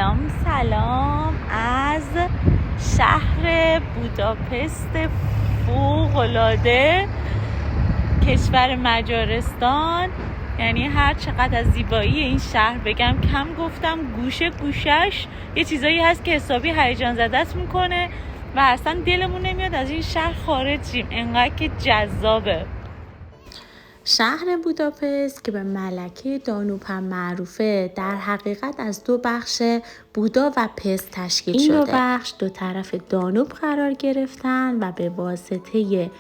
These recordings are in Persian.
سلام از شهر بوداپست فوق‌العاده کشور مجارستان. یعنی هر چقدر از زیبایی این شهر بگم کم گفتم. گوشه گوشش یه چیزایی هست که حسابی هیجان زدت میکنه و اصلا دلمون نمیاد از این شهر خارج شیم، انقدر که جذابه. شهر بوداپست که به ملکه دانوب هم معروفه، در حقیقت از دو بخش بودا و پست تشکیل شده. این دو بخش دو طرف دانوب قرار گرفتن و به واسطه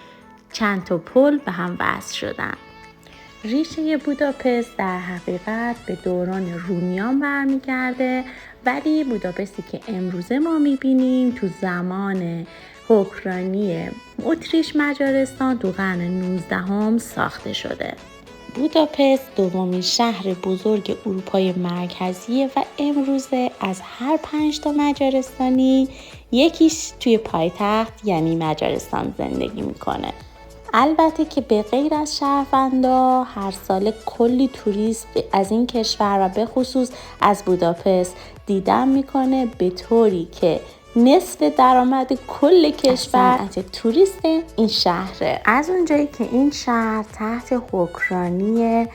چند تا پل به هم وصل شدن. ریشه بوداپست در حقیقت به دوران رومیان برمیگرده، ولی بوداپستی که امروزه ما میبینیم تو زمان حکمرانی اتریش مجارستان تو قرن 19 ساخته شده. بوداپست دومین شهر بزرگ اروپای مرکزیه و امروزه از هر 5 تا مجارستانی یکیش توی پایتخت یعنی مجارستان زندگی میکنه. البته که به غیر از شهروندا هر سال کلی توریست از این کشور و به خصوص از بوداپست دیدن میکنه، به طوری که نصف درآمد کل کشور از توریست این شهره. از اونجایی که این شهر تحت حکمرانی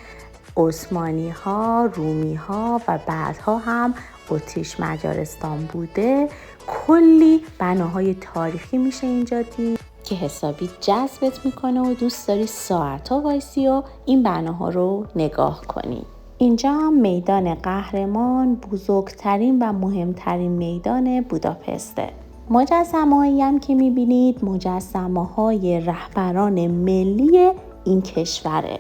عثمانی ها، رومی ها و بعدها هم اتریش مجارستان بوده، کلی بناهای تاریخی میشه اینجا دید که حسابی جذبت میکنه و دوست داری ساعت‌ها وایسی و این بناها رو نگاه کنی. اینجا هم میدان قهرمان بزرگترین و مهمترین میدان بوداپسته. مجسمه‌هایی هم که میبینید مجسمه‌های رهبران ملی این کشوره.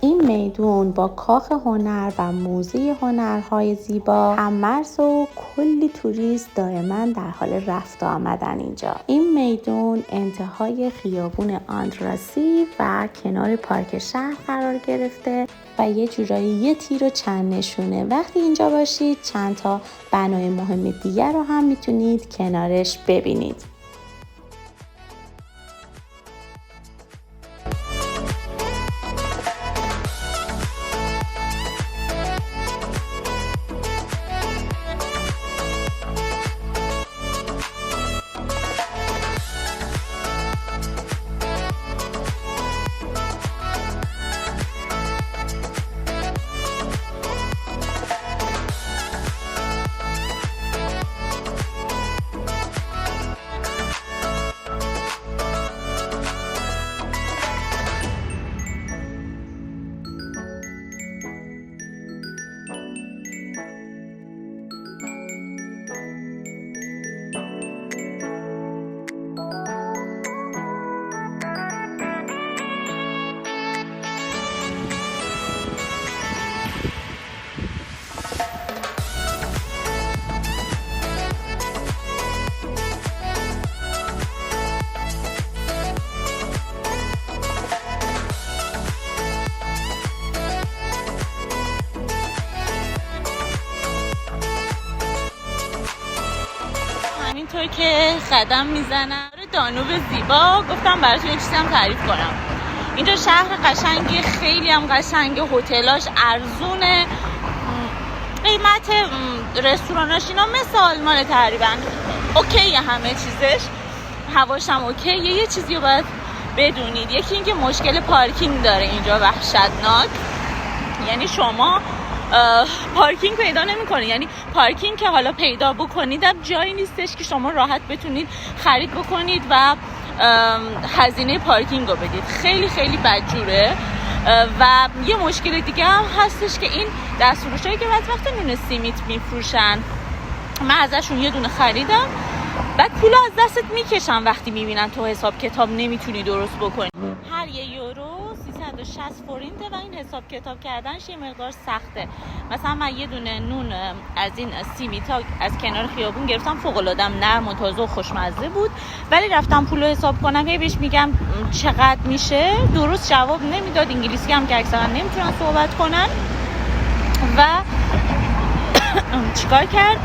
این میدون با کاخ هنر و موزه هنرهای زیبا هم‌مرز و کلی توریست دائما در حال رفت و آمدن اینجا. این میدون انتهای خیابون آندراسی و کنار پارک شهر قرار گرفته و یه جورایی یه تیر و چند نشونه. وقتی اینجا باشید چند تا بنای مهم دیگر رو هم میتونید کنارش ببینید. اینطور که قدم میزنم دانوب زیبا، گفتم براتون یه چیزی هم تعریف کنم. اینجا شهر قشنگی، خیلی هم قشنگه، هتلاش ارزونه، قیمت رستوراناش اینا مثل آلمان تقریبا اوکیه، همه چیزش، هواش هم اوکیه. یه چیزی رو باید بدونید، یکی این که مشکل پارکینگ داره اینجا وحشتناک. یعنی شما پارکینگ پیدا نمی‌کنید، یعنی پارکینگ که حالا پیدا بکنید هم جایی نیستش که شما راحت بتونید خرید بکنید و هزینه پارکینگ رو بدید. خیلی خیلی بدجوره. و یه مشکل دیگه هم هستش که این دستفروشایی که بعد وقت نون سیمیت میفروشن، من ازشون یه دونه خریدم، بعد پول از دستت میکشن وقتی میبینن تو حساب کتاب نمیتونی درست بکنی. هر یه یورو 360 فورینته و این حساب کتاب کردنش یه مقدار سخته. مثلا من یه دونه نون از این سیمیتا از کنار خیابون گرفتم، فوق‌العاده نرم و تازه و خوشمزه بود، ولی رفتم پولو حساب کنم هی بهش میگم چقدر میشه، درست جواب نمیداد. انگلیسی هم که اکثرا نمیتونن صحبت کنن و چیکار کرد،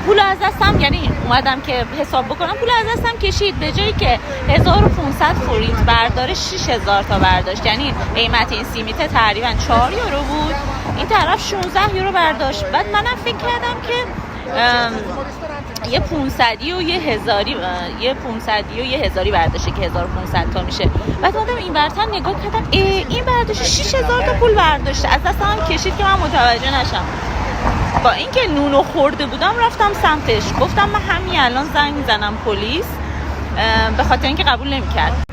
پول از دستم، یعنی اومدم که حساب بکنم، پول از دستم کشید. به جایی که 1500 فورینت برداره 6000 تا برداشت. یعنی قیمت این سیمیته تقریبا 4 یورو بود این طرف 16 یورو برداشت. بعد منم فکر کردم که یه 500 و یه 1000 برداشته که 1500 تا میشه. بعد اومدم این ورتر نگاه کردم این برداشته 6000 تا پول برداشته. از دستم هم کشید که من متوجه نشم. با اینکه نونو خورده بودم رفتم سمتش، گفتم من همین الان زنگ میزنم پلیس، به خاطر اینکه قبول نمیکرد.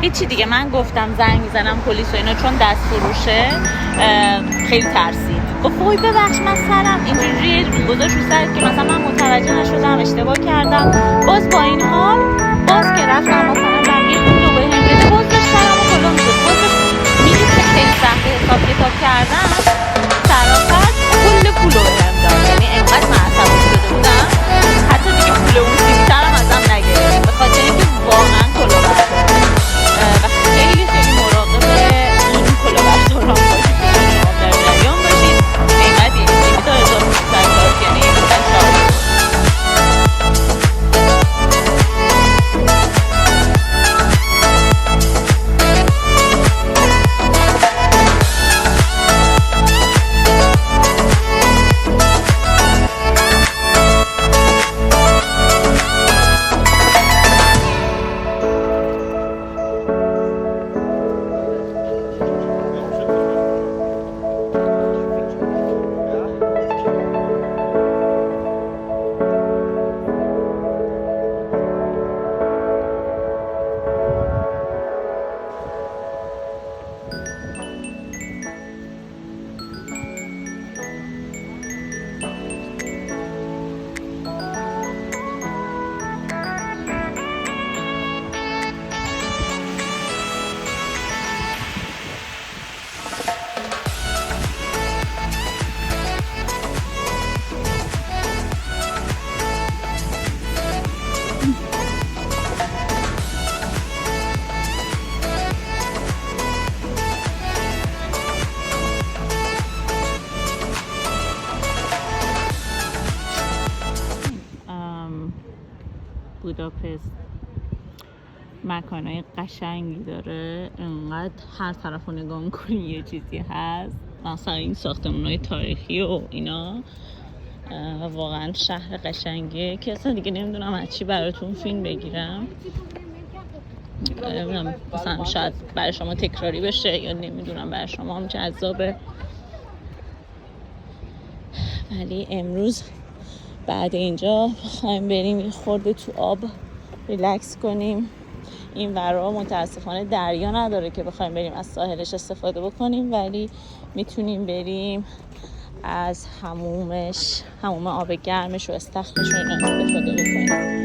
هیچی دیگه، من گفتم زنگ میزنم پلیس و اینا، چون دست فروشه خیلی ترسید. گفت وای ببخش من سرم اینجوری گذاشت رو سر که مثلا من متوجه نشدم اشتباه کردم. باز با این حال باز که رفتم مثلا من یه پول بهم بده، باز داشت سرمو کلا می‌زد. باز می‌دید که خیلی سخت حساب کتاب کردم، صرافت کل پولو بهم داد. یعنی انقدر معصبی شده بودم حتی دیگه پول اون سیم‌ترم ازم نگرفت، به خاطر اینکه واقعا کلاهبردار و خیلی خیلی مراقب این کلاهبرداران باشید. در جریان باشید. قیمت این سیمی تا 1500 تا، یعنی مثلا 4 بوداپست مکانای قشنگی داره. انقدر هر طرف رو نگاه میکنی یه چیزی هست، مثلا این ساختمان‌های تاریخی و اینا. و واقعا شهر قشنگیه که اصلا دیگه نمیدونم از چی براتون فیلم بگیرم. مثلا شاید برای شما تکراری بشه یا نمیدونم برای شما هم جذابه، ولی امروز بعد اینجا بخوایم بریم یه خورده تو آب ریلکس کنیم. این ورا متاسفانه دریا نداره که بخوایم بریم از ساحلش استفاده بکنیم، ولی میتونیم بریم از حموم آب گرمش و استخرش و اینا استفاده بکنیم.